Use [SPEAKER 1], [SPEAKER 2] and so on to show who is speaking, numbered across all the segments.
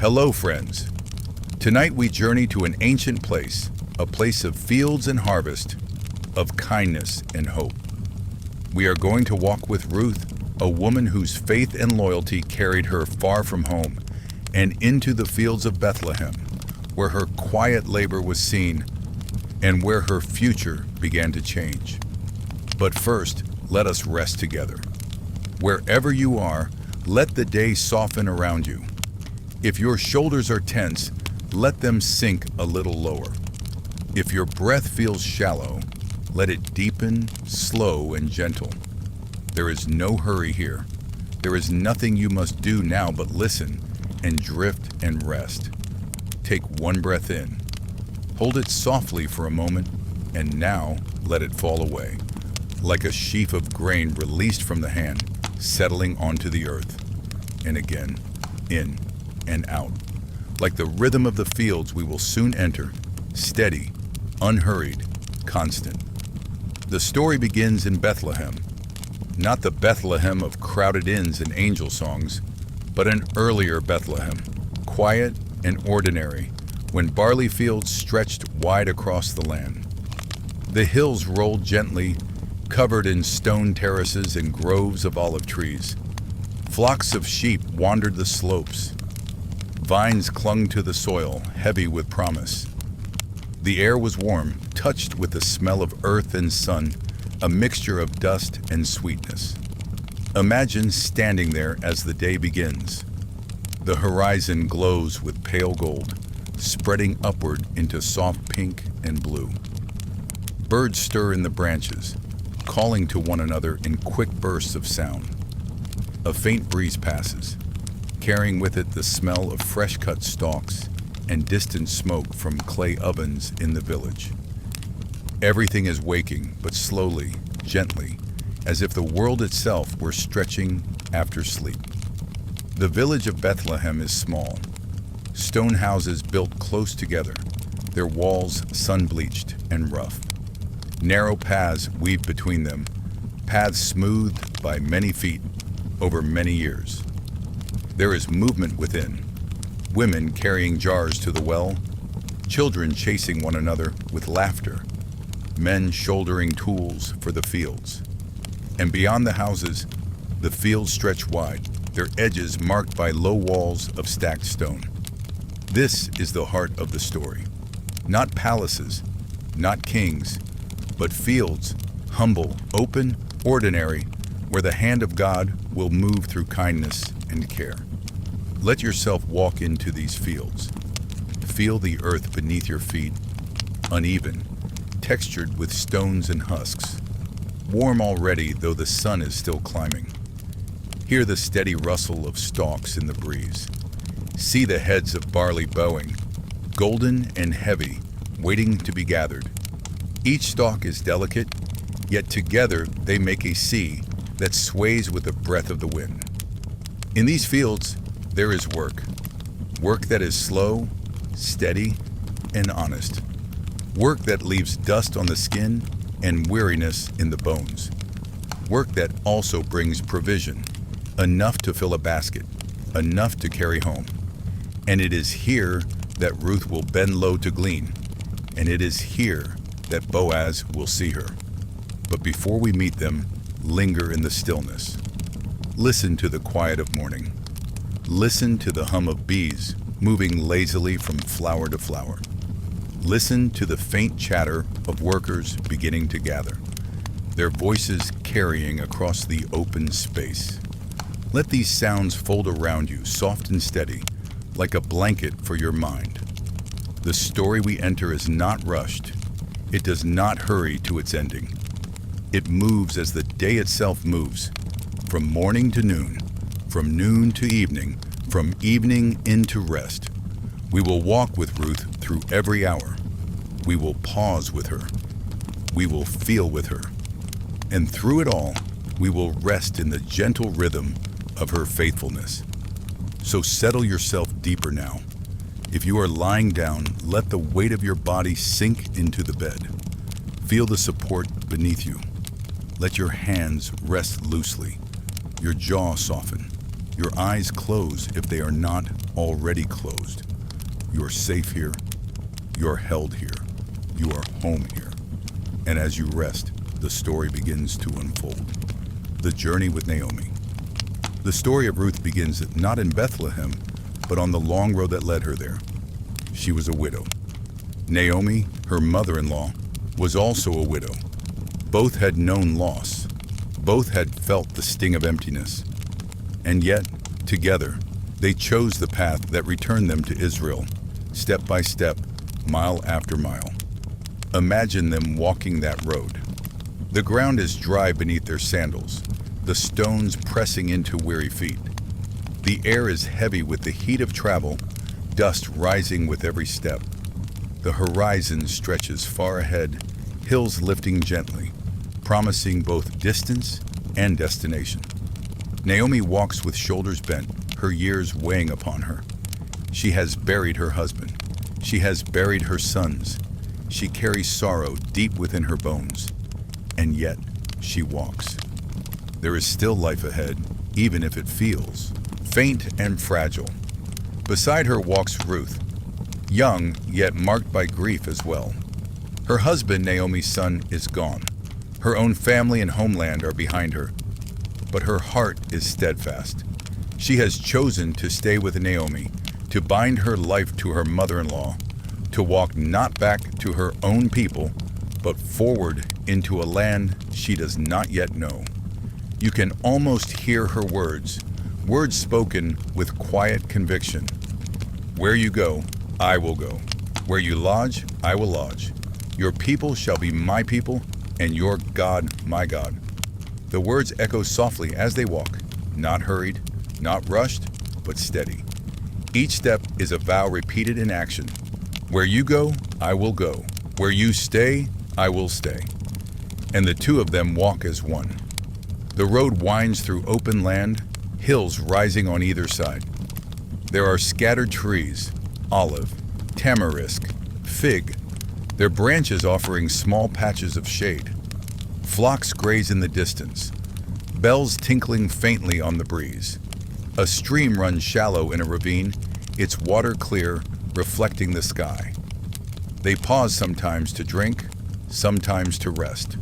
[SPEAKER 1] Hello, friends. Tonight we journey to an ancient place, a place of fields and harvest, of kindness and hope. We are going to walk with Ruth, a woman whose faith and loyalty carried her far from home and into the fields of Bethlehem, where her quiet labor was seen and where her future began to change. But first, let us rest together. Wherever you are, let the day soften around you. If your shoulders are tense, let them sink a little lower. If your breath feels shallow, let it deepen, slow and gentle. There is no hurry here. There is nothing you must do now but listen and drift and rest. Take one breath in. Hold it softly for a moment, and now let it fall away, like a sheaf of grain released from the hand, settling onto the earth. And again, in and out. Like the rhythm of the fields we will soon enter, steady, unhurried, constant. The story begins in Bethlehem, not the Bethlehem of crowded inns and angel songs, but an earlier Bethlehem, quiet and ordinary, when barley fields stretched wide across the land. The hills rolled gently, covered in stone terraces and groves of olive trees. Flocks of sheep wandered the slopes. Vines clung to the soil, heavy with promise. The air was warm, touched with the smell of earth and sun, a mixture of dust and sweetness. Imagine standing there as the day begins. The horizon glows with pale gold, spreading upward into soft pink and blue. Birds stir in the branches, calling to one another in quick bursts of sound. A faint breeze passes, carrying with it the smell of fresh-cut stalks and distant smoke from clay ovens in the village. Everything is waking, but slowly, gently, as if the world itself were stretching after sleep. The village of Bethlehem is small. Stone houses built close together, their walls sun-bleached and rough. Narrow paths weave between them, paths smoothed by many feet over many years. There is movement within, women carrying jars to the well, children chasing one another with laughter, men shouldering tools for the fields. And beyond the houses, the fields stretch wide, their edges marked by low walls of stacked stone. This is the heart of the story. Not palaces, not kings, but fields, humble, open, ordinary, where the hand of God will move through kindness and care. Let yourself walk into these fields. Feel the earth beneath your feet, uneven, textured with stones and husks, warm already though the sun is still climbing. Hear the steady rustle of stalks in the breeze. See the heads of barley bowing, golden and heavy, waiting to be gathered. Each stalk is delicate, yet together they make a sea that sways with the breath of the wind. In these fields, there is work. Work that is slow, steady, and honest. Work that leaves dust on the skin and weariness in the bones. Work that also brings provision, enough to fill a basket, enough to carry home. And it is here that Ruth will bend low to glean, and it is here that Boaz will see her. But before we meet them, linger in the stillness. Listen to the quiet of morning. Listen to the hum of bees moving lazily from flower to flower. Listen to the faint chatter of workers beginning to gather, their voices carrying across the open space. Let these sounds fold around you, soft and steady, like a blanket for your mind. The story we enter is not rushed. It does not hurry to its ending. It moves as the day itself moves, from morning to noon, from noon to evening, from evening into rest. We will walk with Ruth through every hour. We will pause with her. We will feel with her. And through it all, we will rest in the gentle rhythm of her faithfulness. So settle yourself deeper now. If you are lying down, let the weight of your body sink into the bed. Feel the support beneath you. Let your hands rest loosely, your jaw soften. Your eyes close if they are not already closed. You're safe here. You're held here. You are home here. And as you rest, the story begins to unfold. The journey with Naomi. The story of Ruth begins not in Bethlehem, but on the long road that led her there. She was a widow. Naomi, her mother-in-law, was also a widow. Both had known loss. Both had felt the sting of emptiness. And yet, together, they chose the path that returned them to Israel, step by step, mile after mile. Imagine them walking that road. The ground is dry beneath their sandals, the stones pressing into weary feet. The air is heavy with the heat of travel, dust rising with every step. The horizon stretches far ahead, hills lifting gently, promising both distance and destination. Naomi walks with shoulders bent, her years weighing upon her. She has buried her husband. She has buried her sons. She carries sorrow deep within her bones. And yet, she walks. There is still life ahead, even if it feels faint and fragile. Beside her walks Ruth, young yet marked by grief as well. Her husband, Naomi's son, is gone. Her own family and homeland are behind her. But her heart is steadfast. She has chosen to stay with Naomi, to bind her life to her mother-in-law, to walk not back to her own people, but forward into a land she does not yet know. You can almost hear her words spoken with quiet conviction. Where you go, I will go. Where you lodge, I will lodge. Your people shall be my people, and your God my God. The words echo softly as they walk, not hurried, not rushed, but steady. Each step is a vow repeated in action. Where you go, I will go. Where you stay, I will stay. And the two of them walk as one. The road winds through open land, hills rising on either side. There are scattered trees, olive, tamarisk, fig, their branches offering small patches of shade. Flocks graze in the distance, bells tinkling faintly on the breeze. A stream runs shallow in a ravine, its water clear, reflecting the sky. They pause sometimes to drink, sometimes to rest.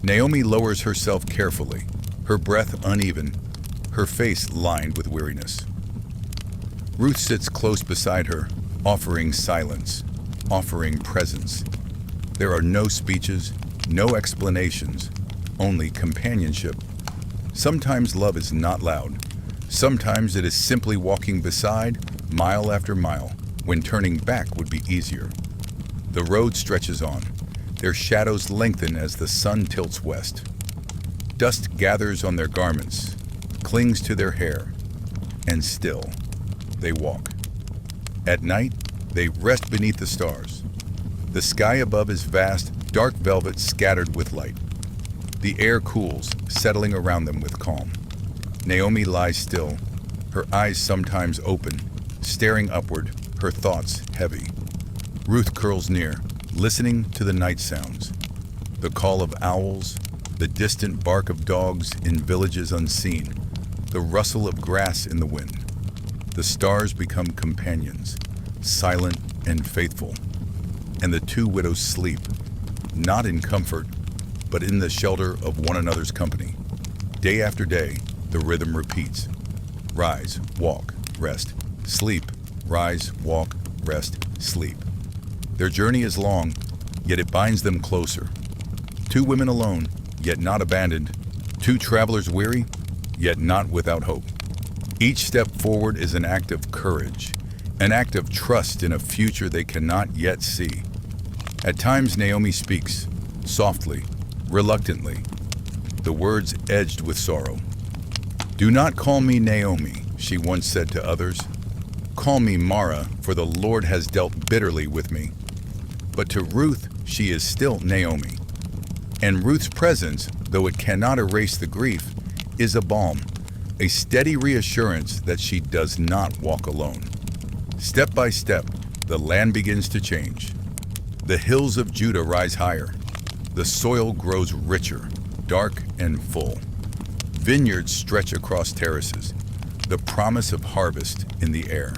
[SPEAKER 1] Naomi lowers herself carefully, her breath uneven, her face lined with weariness. Ruth sits close beside her, offering silence, offering presence. There are no speeches, no explanations, only companionship. Sometimes love is not loud. Sometimes it is simply walking beside, mile after mile, when turning back would be easier. The road stretches on. Their shadows lengthen as the sun tilts west. Dust gathers on their garments, clings to their hair, and still, they walk. At night, they rest beneath the stars. The sky above is vast, dark velvet scattered with light. The air cools, settling around them with calm. Naomi lies still, her eyes sometimes open, staring upward, her thoughts heavy. Ruth curls near, listening to the night sounds. The call of owls, the distant bark of dogs in villages unseen, the rustle of grass in the wind. The stars become companions, silent and faithful. And the two widows sleep, not in comfort, but in the shelter of one another's company. Day after day, the rhythm repeats. Rise, walk, rest, sleep. Rise, walk, rest, sleep. Their journey is long, yet it binds them closer. Two women alone, yet not abandoned. Two travelers weary, yet not without hope. Each step forward is an act of courage, an act of trust in a future they cannot yet see. At times Naomi speaks, softly, reluctantly, the words edged with sorrow. "Do not call me Naomi," she once said to others. "Call me Mara, for the Lord has dealt bitterly with me." But to Ruth, she is still Naomi. And Ruth's presence, though it cannot erase the grief, is a balm, a steady reassurance that she does not walk alone. Step by step, the land begins to change. The hills of Judah rise higher. The soil grows richer, dark and full. Vineyards stretch across terraces. the promise of harvest in the air.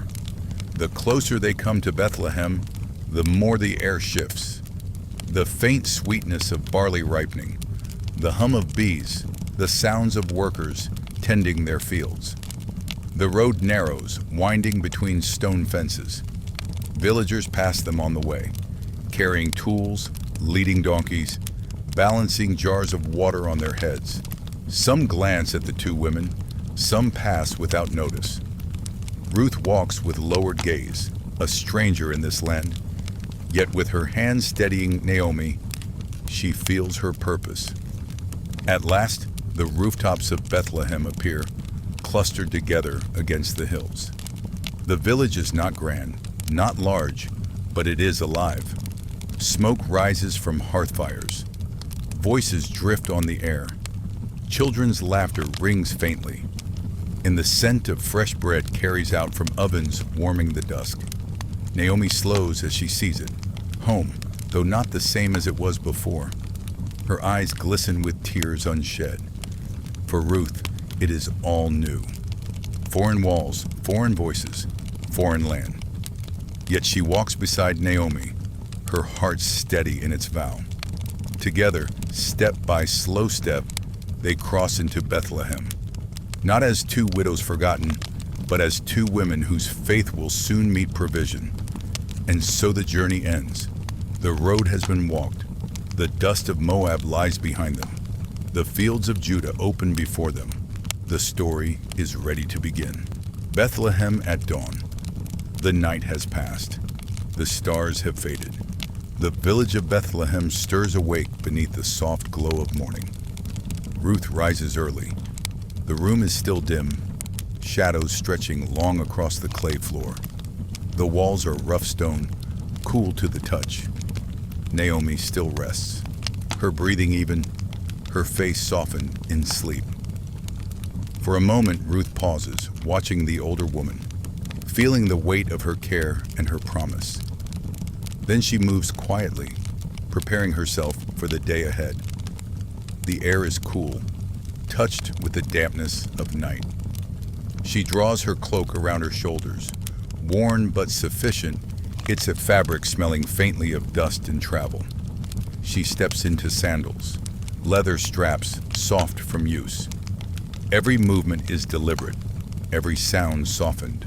[SPEAKER 1] The closer they come to Bethlehem, the more the air shifts. The faint sweetness of barley ripening, the hum of bees, the sounds of workers tending their fields. The road narrows, winding between stone fences. Villagers pass them on the way, carrying tools, leading donkeys, balancing jars of water on their heads. Some glance at the two women, some pass without notice. Ruth walks with lowered gaze, a stranger in this land. Yet with her hand steadying Naomi, she feels her purpose. At last, the rooftops of Bethlehem appear, clustered together against the hills. The village is not grand, not large, but it is alive. Smoke rises from hearth fires. Voices drift on the air. Children's laughter rings faintly. And the scent of fresh bread carries out from ovens warming the dusk. Naomi slows as she sees it. Home, though not the same as it was before. Her eyes glisten with tears unshed. For Ruth, it is all new. Foreign walls, foreign voices, foreign land. Yet she walks beside Naomi, her heart steady in its vow. Together, step by slow step, they cross into Bethlehem. Not as two widows forgotten, but as two women whose faith will soon meet provision. And so the journey ends. The road has been walked. The dust of Moab lies behind them. The fields of Judah open before them. The story is ready to begin. Bethlehem at dawn. The night has passed. The stars have faded. The village of Bethlehem stirs awake beneath the soft glow of morning. Ruth rises early. The room is still dim, shadows stretching long across the clay floor. The walls are rough stone, cool to the touch. Naomi still rests, her breathing even, her face softened in sleep. For a moment, Ruth pauses, watching the older woman, feeling the weight of her care and her promise. Then she moves quietly, preparing herself for the day ahead. The air is cool, touched with the dampness of night. She draws her cloak around her shoulders, worn but sufficient, it's a fabric smelling faintly of dust and travel. She steps into sandals, leather straps soft from use. Every movement is deliberate, every sound softened,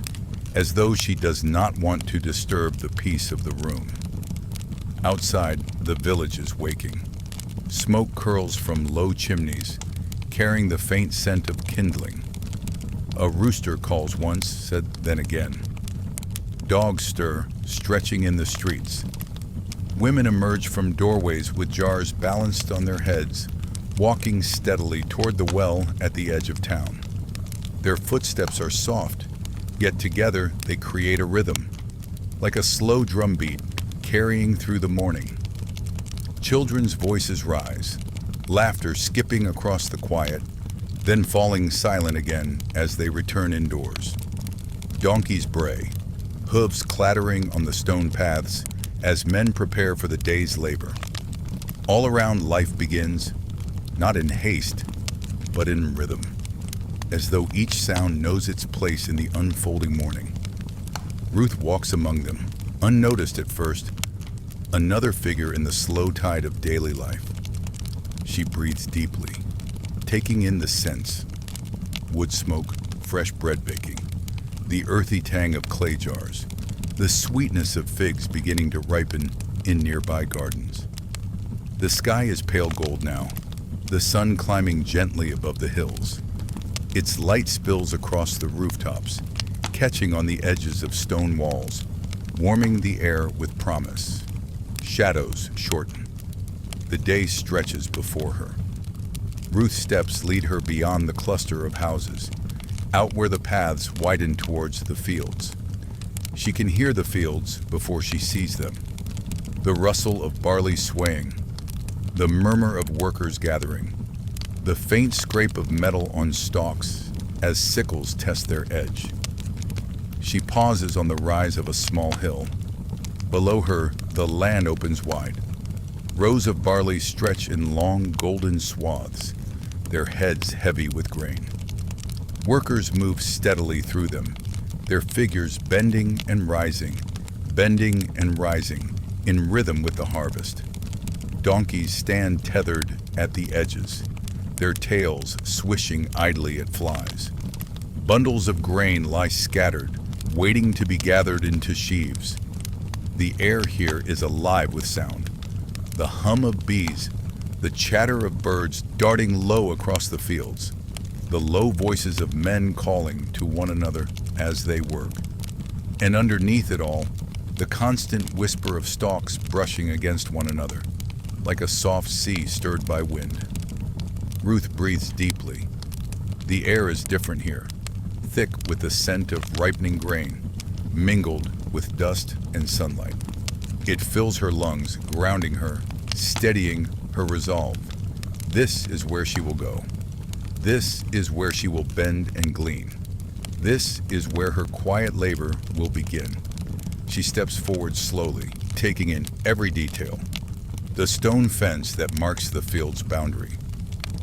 [SPEAKER 1] as though she does not want to disturb the peace of the room. Outside, the village is waking. Smoke curls from low chimneys, carrying the faint scent of kindling. A rooster calls once, said then again. Dogs stir, stretching in the streets. Women emerge from doorways with jars balanced on their heads, walking steadily toward the well at the edge of town. Their footsteps are soft, yet together they create a rhythm, like a slow drumbeat carrying through the morning. Children's voices rise, laughter skipping across the quiet, then falling silent again as they return indoors. Donkeys bray, hooves clattering on the stone paths as men prepare for the day's labor. All around life begins, not in haste, but in rhythm, as though each sound knows its place in the unfolding morning. Ruth walks among them, unnoticed at first, another figure in the slow tide of daily life. She breathes deeply, taking in the scents: wood smoke, fresh bread baking, the earthy tang of clay jars, the sweetness of figs beginning to ripen in nearby gardens. The sky is pale gold now, the sun climbing gently above the hills. Its light spills across the rooftops, catching on the edges of stone walls, warming the air with promise. Shadows shorten. The day stretches before her. Ruth's steps lead her beyond the cluster of houses, out where the paths widen towards the fields. She can hear the fields before she sees them. The rustle of barley swaying, the murmur of workers gathering, the faint scrape of metal on stalks as sickles test their edge. She pauses on the rise of a small hill. Below her, the land opens wide. Rows of barley stretch in long golden swaths, their heads heavy with grain. Workers move steadily through them, their figures bending and rising, in rhythm with the harvest. Donkeys stand tethered at the edges, their tails swishing idly at flies. Bundles of grain lie scattered, waiting to be gathered into sheaves. The air here is alive with sound. The hum of bees, the chatter of birds darting low across the fields, the low voices of men calling to one another as they work. And underneath it all, the constant whisper of stalks brushing against one another, like a soft sea stirred by wind. Ruth breathes deeply. The air is different here, thick with the scent of ripening grain, mingled with dust and sunlight. It fills her lungs, grounding her, steadying her resolve. This is where she will go. This is where she will bend and glean. This is where her quiet labor will begin. She steps forward slowly, taking in every detail. The stone fence that marks the field's boundary.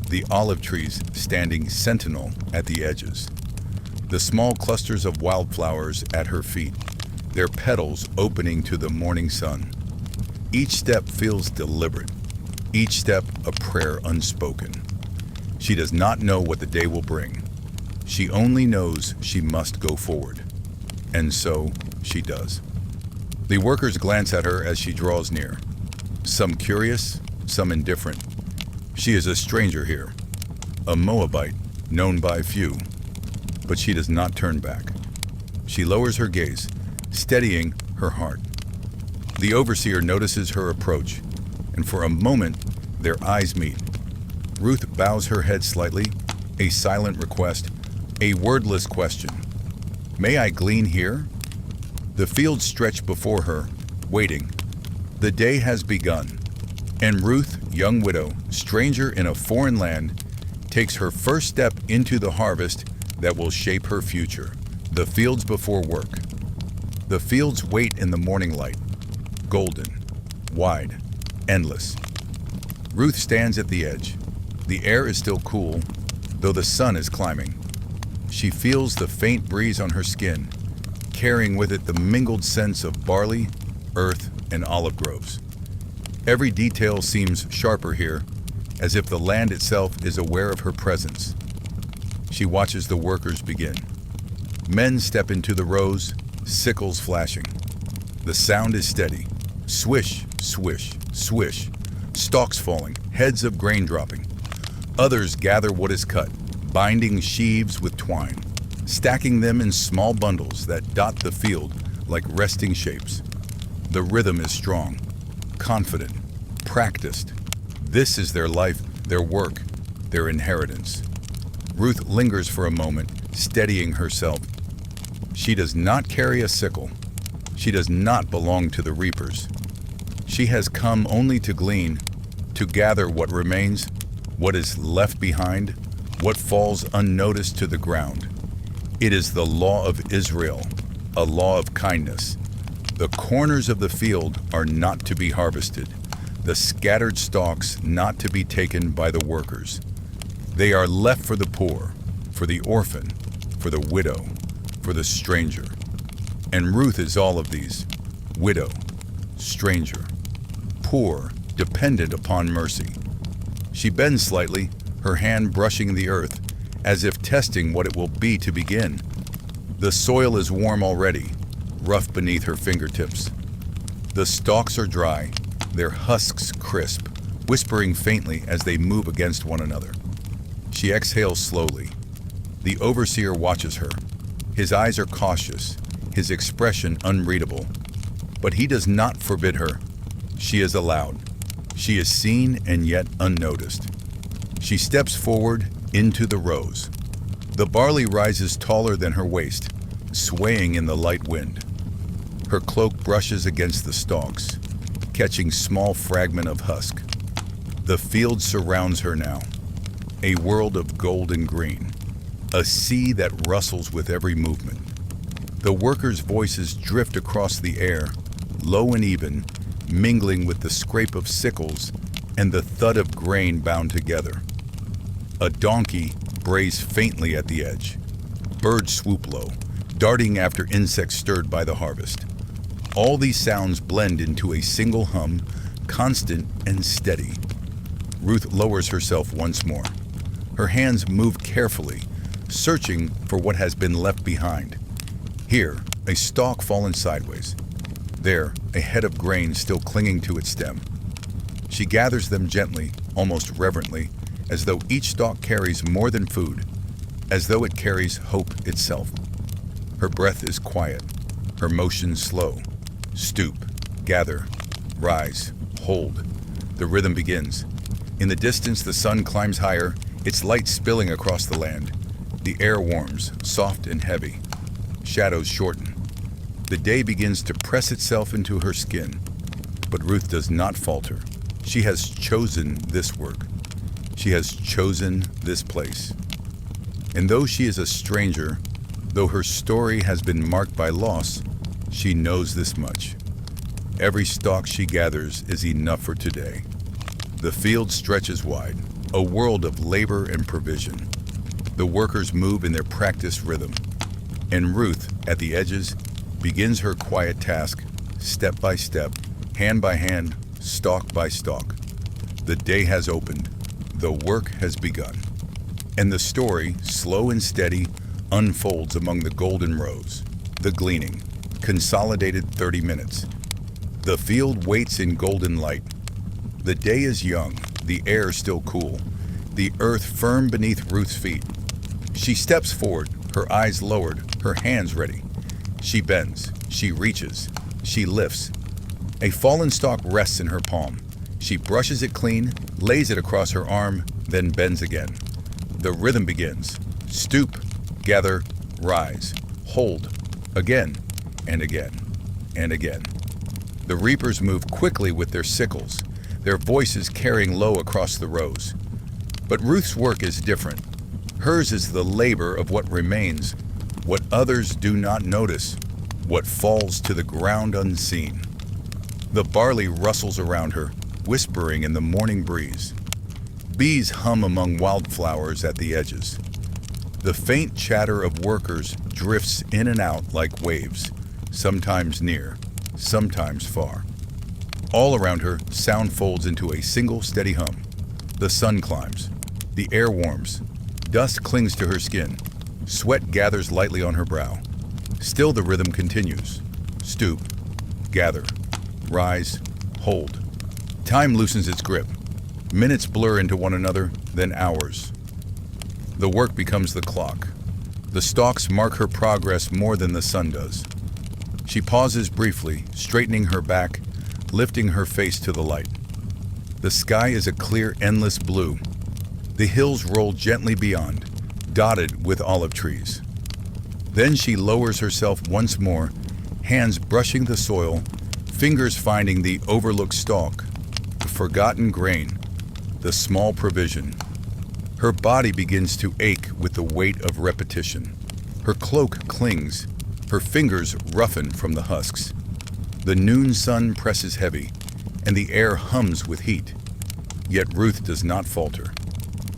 [SPEAKER 1] The olive trees standing sentinel at the edges. The small clusters of wildflowers at her feet, their petals opening to the morning sun. Each step feels deliberate, each step a prayer unspoken. She does not know what the day will bring. She only knows she must go forward. And so she does. The workers glance at her as she draws near. Some curious, some indifferent. She is a stranger here, a Moabite, known by few. But she does not turn back. She lowers her gaze, steadying her heart. The overseer notices her approach, and for a moment, their eyes meet. Ruth bows her head slightly, a silent request, a wordless question. May I glean here? The fields stretch before her, waiting. The day has begun, and Ruth, young widow, stranger in a foreign land, takes her first step into the harvest that will shape her future. The fields before work. The fields wait in the morning light, golden, wide, endless. Ruth stands at the edge. The air is still cool, though the sun is climbing. She feels the faint breeze on her skin, carrying with it the mingled scents of barley, earth, and olive groves. Every detail seems sharper here, as if the land itself is aware of her presence. She watches the workers begin. Men step into the rows, sickles flashing. The sound is steady. Swish, swish, swish. Stalks falling, heads of grain dropping. Others gather what is cut, binding sheaves with twine, stacking them in small bundles that dot the field like resting shapes. The rhythm is strong, confident, practiced. This is their life, their work, their inheritance. Ruth lingers for a moment, steadying herself. She does not carry a sickle. She does not belong to the reapers. She has come only to glean, to gather what remains, what is left behind, what falls unnoticed to the ground. It is the law of Israel, a law of kindness. The corners of the field are not to be harvested, the scattered stalks not to be taken by the workers. They are left for the poor, for the orphan, for the widow, for the stranger. And Ruth is all of these: widow, stranger, poor, dependent upon mercy. She bends slightly, her hand brushing the earth, as if testing what it will be to begin. The soil is warm already, rough beneath her fingertips. The stalks are dry, their husks crisp, whispering faintly as they move against one another. She exhales slowly. The overseer watches her. His eyes are cautious, his expression unreadable. But he does not forbid her. She is allowed. She is seen and yet unnoticed. She steps forward into the rows. The barley rises taller than her waist, swaying in the light wind. Her cloak brushes against the stalks, catching small fragment of husk. The field surrounds her now, a world of gold and green, a sea that rustles with every movement. The workers' voices drift across the air, low and even, mingling with the scrape of sickles and the thud of grain bound together. A donkey brays faintly at the edge, Birds swoop low, darting after insects stirred by the harvest. All these sounds blend into a single hum, constant and steady. Ruth lowers herself once more. Her hands move carefully, searching for what has been left behind. Here, a stalk fallen sideways. There, a head of grain still clinging to its stem. She gathers them gently, almost reverently, as though each stalk carries more than food, as though it carries hope itself. Her breath is quiet, her motion slow. Stoop, gather, rise, hold. The rhythm begins. In the distance, the sun climbs higher, its light spilling across the land. The air warms, soft and heavy. Shadows shorten. The day begins to press itself into her skin. But Ruth does not falter. She has chosen this work. She has chosen this place. And though she is a stranger, though her story has been marked by loss, she knows this much. Every stalk she gathers is enough for today. The field stretches wide, a world of labor and provision. The workers move in their practiced rhythm. And Ruth, at the edges, begins her quiet task, step by step, hand by hand, stalk by stalk. The day has opened. The work has begun. And the story, slow and steady, unfolds among the golden rows. The gleaning, consolidated 30 minutes. The field waits in golden light. The day is young, the air still cool, the earth firm beneath Ruth's feet. She steps forward, her eyes lowered, her hands ready. She bends, she reaches, she lifts. A fallen stalk rests in her palm. She brushes it clean, lays it across her arm, then bends again. The rhythm begins. Stoop, gather, rise, hold, again, and again, and again. The reapers move quickly with their sickles, their voices carrying low across the rows. But Ruth's work is different. Hers is the labor of what remains, what others do not notice, what falls to the ground unseen. The barley rustles around her, whispering in the morning breeze. Bees hum among wildflowers at the edges. The faint chatter of workers drifts in and out like waves, sometimes near, sometimes far. All around her, sound folds into a single steady hum. The sun climbs. The air warms. Dust clings to her skin. Sweat gathers lightly on her brow. Still the rhythm continues. Stoop, gather, rise, hold. Time loosens its grip. Minutes blur into one another, then hours. The work becomes the clock. The stalks mark her progress more than the sun does. She pauses briefly, straightening her back, lifting her face to the light. The sky is a clear, endless blue. The hills roll gently beyond, dotted with olive trees. Then she lowers herself once more, hands brushing the soil, fingers finding the overlooked stalk, the forgotten grain, the small provision. Her body begins to ache with the weight of repetition. Her cloak clings, her fingers roughen from the husks. The noon sun presses heavy, and the air hums with heat. Yet Ruth does not falter.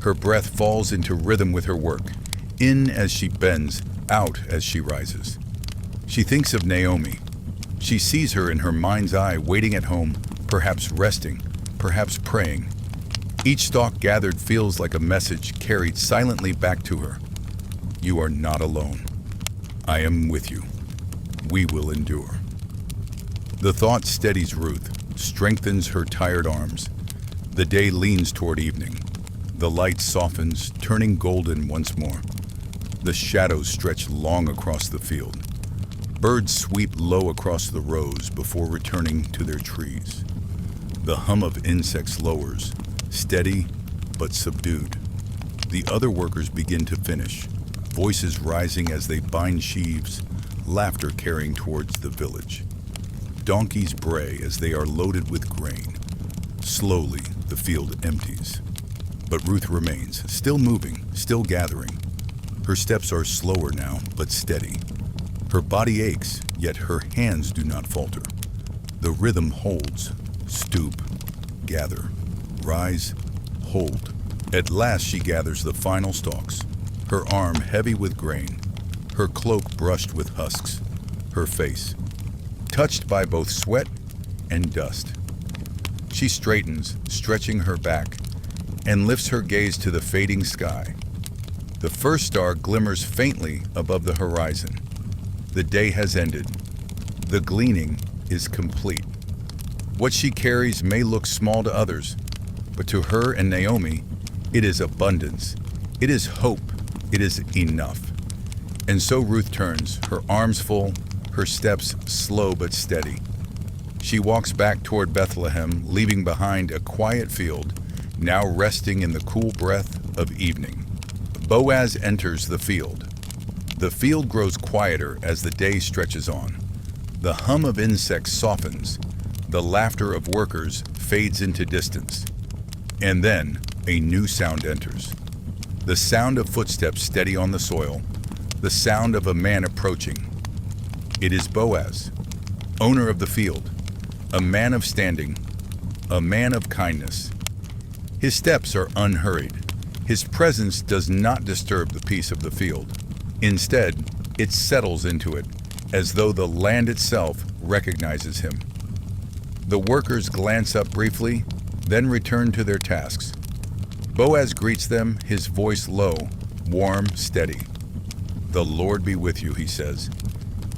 [SPEAKER 1] Her breath falls into rhythm with her work, in as she bends, out as she rises. She thinks of Naomi. She sees her in her mind's eye waiting at home, perhaps resting, perhaps praying. Each stalk gathered feels like a message carried silently back to her. You are not alone. I am with you. We will endure. The thought steadies Ruth, strengthens her tired arms. The day leans toward evening. The light softens, turning golden once more. The shadows stretch long across the field. Birds sweep low across the rows before returning to their trees. The hum of insects lowers, steady but subdued. The other workers begin to finish, voices rising as they bind sheaves, laughter carrying towards the village. Donkeys bray as they are loaded with grain. Slowly, the field empties. But Ruth remains, still moving, still gathering. Her steps are slower now, but steady. Her body aches, yet her hands do not falter. The rhythm holds. Stoop, gather, rise, hold. At last she gathers the final stalks, her arm heavy with grain. her cloak brushed with husks, her face touched by both sweat and dust. She straightens, stretching her back, and lifts her gaze to the fading sky. The first star glimmers faintly above the horizon. The day has ended. The gleaning is complete. What she carries may look small to others, but to her and Naomi, it is abundance. It is hope. It is enough. And so Ruth turns, her arms full, her steps slow but steady. She walks back toward Bethlehem, leaving behind a quiet field, now resting in the cool breath of evening. Boaz enters the field. The field grows quieter as the day stretches on. The hum of insects softens. The laughter of workers fades into distance. And then a new sound enters. The sound of footsteps steady on the soil. The sound of a man approaching. It is Boaz, owner of the field, a man of standing, a man of kindness. His steps are unhurried. His presence does not disturb the peace of the field. Instead, it settles into it, as though the land itself recognizes him. The workers glance up briefly, then return to their tasks. Boaz greets them, his voice low, warm, steady. "The Lord be with you," he says.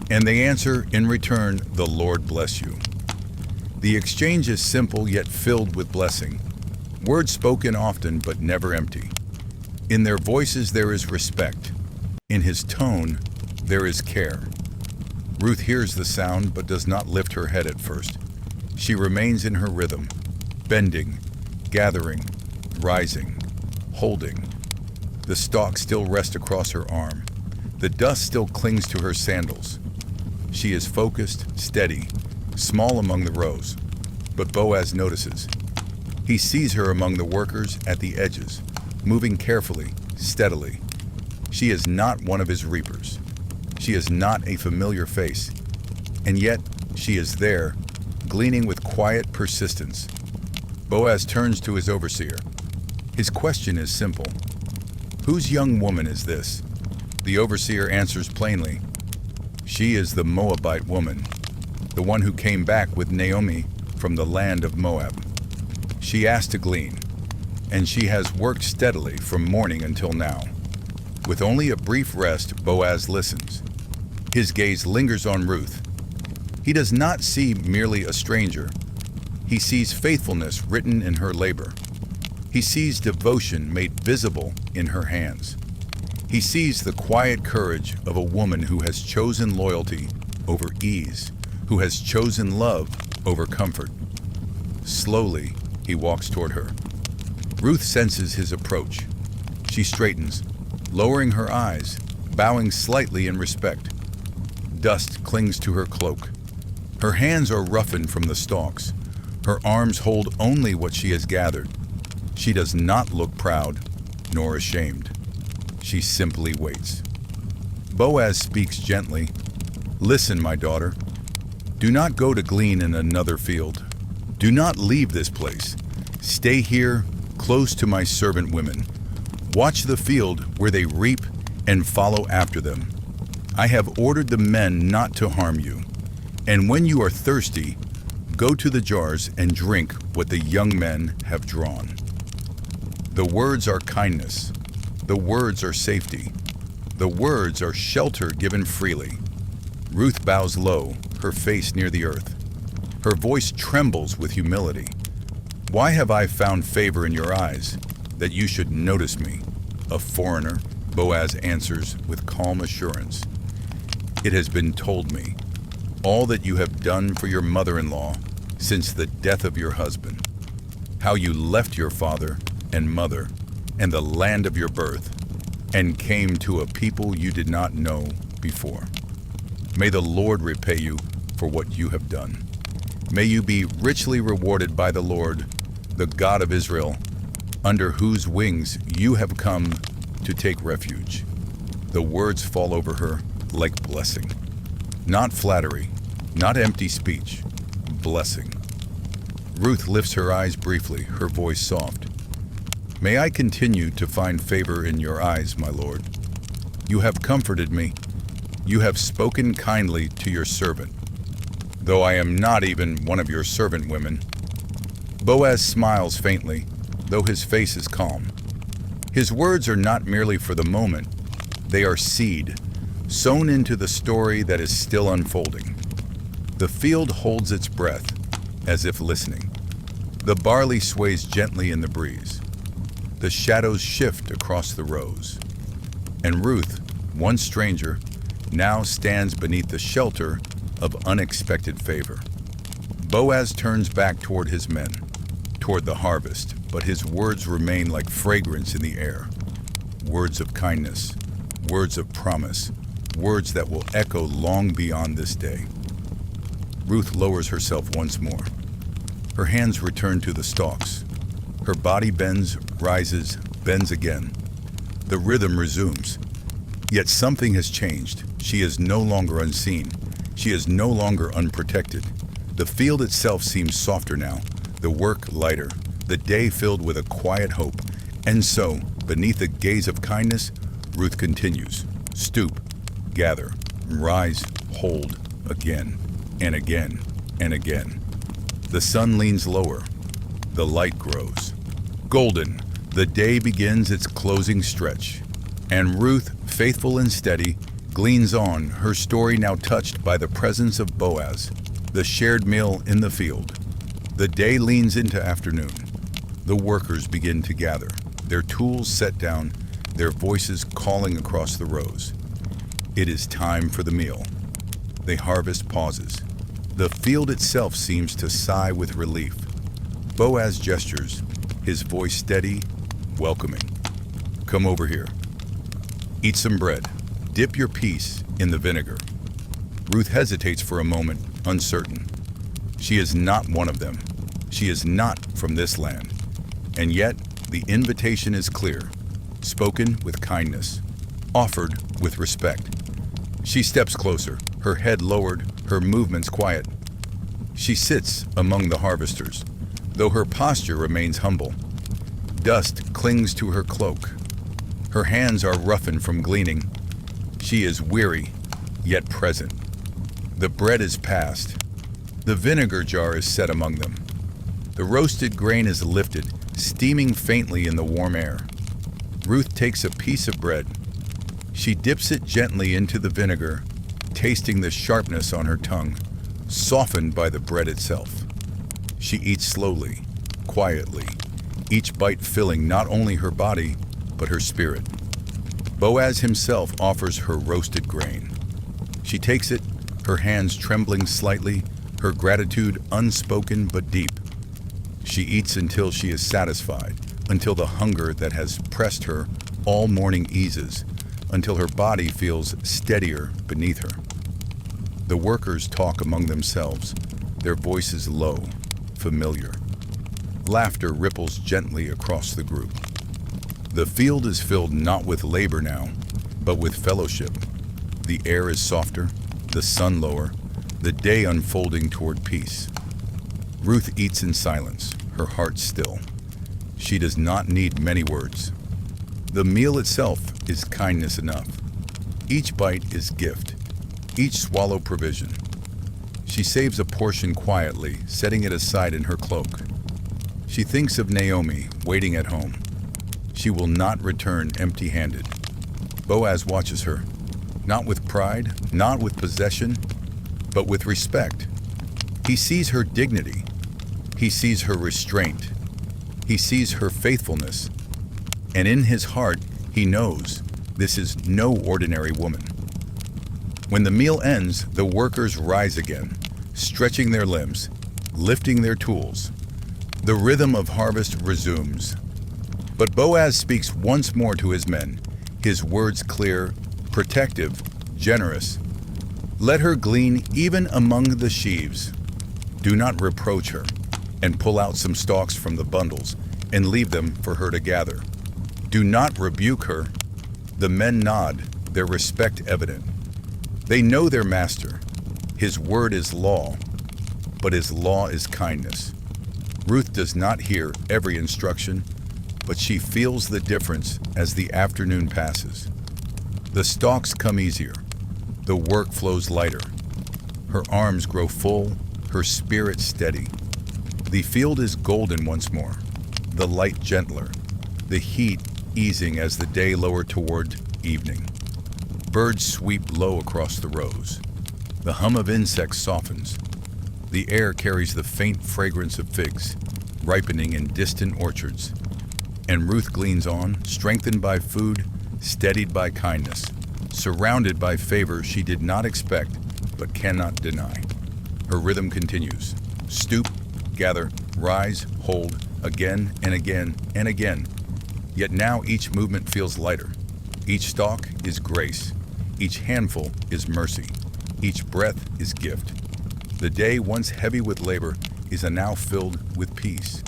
[SPEAKER 1] And they answer in return, "The Lord bless you." The exchange is simple yet filled with blessing. Words spoken often but never empty. In their voices there is respect. In his tone there is care. Ruth hears the sound but does not lift her head at first. She remains in her rhythm, bending, gathering, rising, holding. The stalk still rests across her arm. The dust still clings to her sandals. She is focused, steady, small among the rows. But Boaz notices. He sees her among the workers at the edges, moving carefully, steadily. She is not one of his reapers. She is not a familiar face. And yet, she is there, gleaning with quiet persistence. Boaz turns to his overseer. His question is simple. "Whose young woman is this?" The overseer answers plainly. "She is the Moabite woman, the one who came back with Naomi from the land of Moab. She asked to glean, and she has worked steadily from morning until now." With only a brief rest, Boaz listens. His gaze lingers on Ruth. He does not see merely a stranger. He sees faithfulness written in her labor. He sees devotion made visible in her hands. He sees the quiet courage of a woman who has chosen loyalty over ease, who has chosen love over comfort. Slowly, he walks toward her. Ruth senses his approach. She straightens, lowering her eyes, bowing slightly in respect. Dust clings to her cloak. Her hands are roughened from the stalks. Her arms hold only what she has gathered. She does not look proud, nor ashamed. She simply waits. Boaz speaks gently. "Listen, my daughter. Do not go to glean in another field. Do not leave this place. Stay here, close to my servant women. Watch the field where they reap and follow after them. I have ordered the men not to harm you. And when you are thirsty, go to the jars and drink what the young men have drawn." The words are kindness. The words are safety. The words are shelter given freely. Ruth bows low, her face near the earth. Her voice trembles with humility. "Why have I found favor in your eyes, that you should notice me, a foreigner?" Boaz answers with calm assurance. "It has been told me, all that you have done for your mother-in-law since the death of your husband, how you left your father and mother and the land of your birth, and came to a people you did not know before. May the Lord repay you for what you have done. May you be richly rewarded by the Lord, the God of Israel, under whose wings you have come to take refuge." The words fall over her like blessing. Not flattery, not empty speech, blessing. Ruth lifts her eyes briefly, her voice soft. "May I continue to find favor in your eyes, my Lord. You have comforted me, You have spoken kindly to your servant, though I am not even one of your servant women. Boaz smiles faintly, though his face is calm. His words are not merely for the moment, they are seed, sown into the story that is still unfolding. The field holds its breath, as if listening. The barley sways gently in the breeze. The shadows shift across the rows. And Ruth, once stranger, now stands beneath the shelter of unexpected favor. Boaz turns back toward his men, toward the harvest, but his words remain like fragrance in the air. Words of kindness, words of promise, words that will echo long beyond this day. Ruth lowers herself once more. Her hands return to the stalks. Her body bends, rises, bends again. The rhythm resumes. Yet something has changed. She is no longer unseen. She is no longer unprotected. The field itself seems softer now, the work lighter, the day filled with a quiet hope. And so, beneath the gaze of kindness, Ruth continues. Stoop, gather, rise, hold, again, and again, and again. The sun leans lower. The light grows. Golden, the day begins its closing stretch. And Ruth, faithful and steady, gleans on, her story now touched by the presence of Boaz, the shared meal in the field. The day leans into afternoon. The workers begin to gather, their tools set down, their voices calling across the rows. It is time for the meal. The harvest pauses. The field itself seems to sigh with relief. Boaz gestures, his voice steady, welcoming. Come over here. Eat some bread. Dip your piece in the vinegar. Ruth hesitates for a moment, uncertain. She is not one of them. She is not from this land. And yet, the invitation is clear, spoken with kindness, offered with respect. She steps closer, her head lowered, her movements quiet. She sits among the harvesters, though her posture remains humble. Dust clings to her cloak. Her hands are roughened from gleaning. She is weary, yet present. The bread is passed. The vinegar jar is set among them. The roasted grain is lifted, steaming faintly in the warm air. Ruth takes a piece of bread. She dips it gently into the vinegar, tasting the sharpness on her tongue, softened by the bread itself. She eats slowly, quietly, each bite filling not only her body, but her spirit. Boaz himself offers her roasted grain. She takes it, her hands trembling slightly, her gratitude unspoken but deep. She eats until she is satisfied, until the hunger that has pressed her all morning eases, until her body feels steadier beneath her. The workers talk among themselves, their voices low, familiar. Laughter ripples gently across the group. The field is filled not with labor now, but with fellowship. The air is softer, the sun lower, the day unfolding toward peace. Ruth eats in silence, her heart still. She does not need many words. The meal itself is kindness enough. Each bite is gift, each swallow provision. She saves a portion quietly, setting it aside in her cloak. She thinks of Naomi waiting at home. She will not return empty-handed. Boaz watches her, not with pride, not with possession, but with respect. He sees her dignity. He sees her restraint. He sees her faithfulness. And in his heart, he knows this is no ordinary woman. When the meal ends, the workers rise again, stretching their limbs, lifting their tools. The rhythm of harvest resumes. But Boaz speaks once more to his men, his words clear, protective, generous. Let her glean even among the sheaves. Do not reproach her, and pull out some stalks from the bundles, and leave them for her to gather. Do not rebuke her. The men nod, their respect evident. They know their master. His word is law, but his law is kindness. Ruth does not hear every instruction, but she feels the difference as the afternoon passes. The stalks come easier. The work flows lighter. Her arms grow full, her spirit steady. The field is golden once more, the light gentler, the heat easing as the day lower toward evening. Birds sweep low across the rows. The hum of insects softens. The air carries the faint fragrance of figs, ripening in distant orchards. And Ruth gleans on, strengthened by food, steadied by kindness, surrounded by favor she did not expect but cannot deny. Her rhythm continues. Stoop, gather, rise, hold, again and again and again. Yet now each movement feels lighter. Each stalk is grace. Each handful is mercy. Each breath is gift. The day, once heavy with labor, is now filled with peace.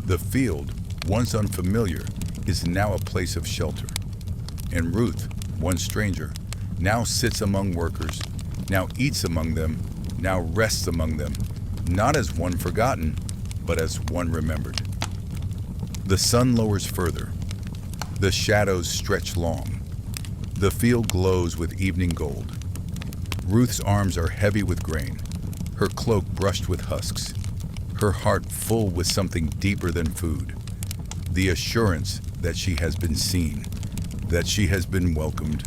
[SPEAKER 1] The field, once unfamiliar, is now a place of shelter. And Ruth, once stranger, now sits among workers, now eats among them, now rests among them, not as one forgotten, but as one remembered. The sun lowers further. The shadows stretch long. The field glows with evening gold. Ruth's arms are heavy with grain, her cloak brushed with husks, her heart full with something deeper than food. The assurance that she has been seen, that she has been welcomed,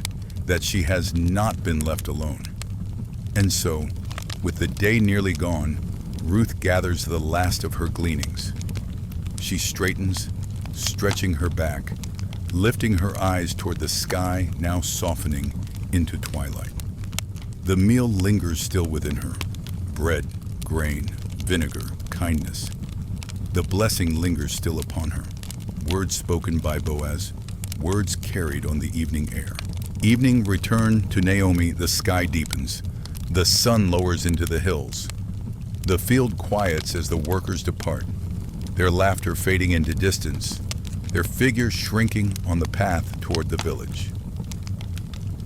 [SPEAKER 1] that she has not been left alone. And so, with the day nearly gone, Ruth gathers the last of her gleanings. She straightens, stretching her back, lifting her eyes toward the sky now softening into twilight. The meal lingers still within her. Bread, grain, vinegar, kindness. The blessing lingers still upon her. Words spoken by Boaz, words carried on the evening air. Evening return to Naomi, the sky deepens. The sun lowers into the hills. The field quiets as the workers depart, their laughter fading into distance, their figures shrinking on the path toward the village.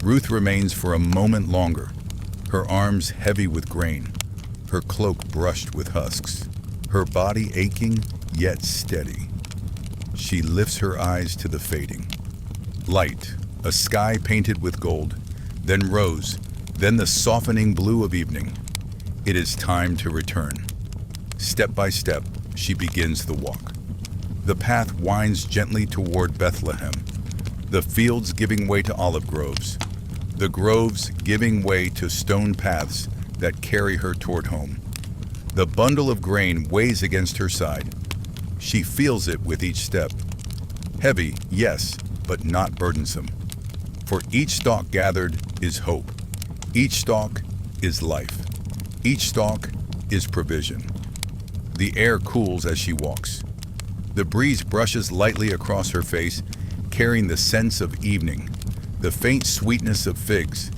[SPEAKER 1] Ruth remains for a moment longer, her arms heavy with grain, her cloak brushed with husks, her body aching yet steady. She lifts her eyes to the fading. Light, a sky painted with gold, then rose, then the softening blue of evening. It is time to return. Step by step, she begins the walk. The path winds gently toward Bethlehem, the fields giving way to olive groves, the groves giving way to stone paths that carry her toward home. The bundle of grain weighs against her side. She feels it with each step. Heavy, yes, but not burdensome. For each stalk gathered is hope. Each stalk is life. Each stalk is provision. The air cools as she walks. The breeze brushes lightly across her face, carrying the scents of evening, the faint sweetness of figs,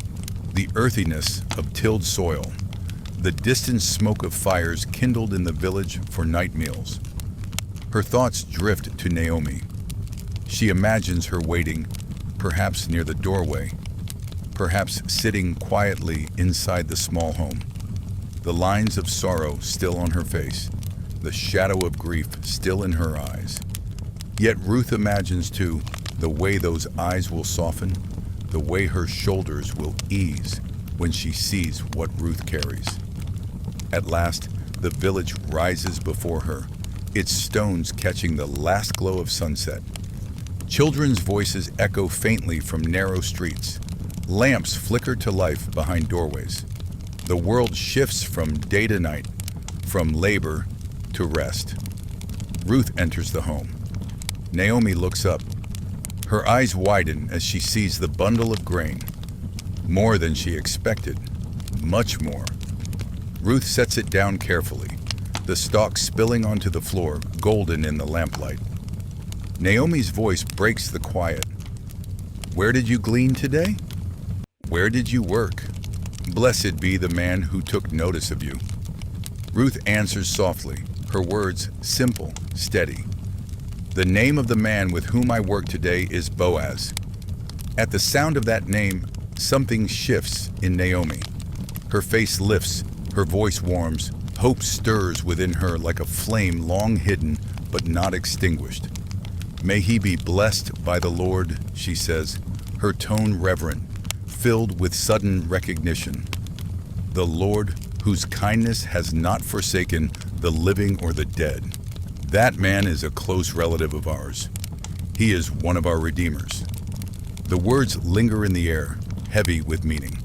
[SPEAKER 1] the earthiness of tilled soil, the distant smoke of fires kindled in the village for night meals. Her thoughts drift to Naomi. She imagines her waiting, perhaps near the doorway, perhaps sitting quietly inside the small home, the lines of sorrow still on her face, the shadow of grief still in her eyes. Yet Ruth imagines too the way those eyes will soften, the way her shoulders will ease when she sees what Ruth carries. At last, the village rises before her, its stones catching the last glow of sunset. Children's voices echo faintly from narrow streets. Lamps flicker to life behind doorways. The world shifts from day to night, from labor to rest. Ruth enters the home. Naomi looks up. Her eyes widen as she sees the bundle of grain. More than she expected. Much more. Ruth sets it down carefully, the stalk spilling onto the floor, golden in the lamplight. Naomi's voice breaks the quiet. Where did you glean today? Where did you work? Blessed be the man who took notice of you. Ruth answers softly, her words simple, steady. The name of the man with whom I work today is Boaz. At the sound of that name, something shifts in Naomi. Her face lifts, her voice warms, hope stirs within her like a flame long hidden but not extinguished. May he be blessed by the Lord, she says, her tone reverent, filled with sudden recognition. The Lord, whose kindness has not forsaken the living or the dead. That man is a close relative of ours. He is one of our redeemers. The words linger in the air, heavy with meaning.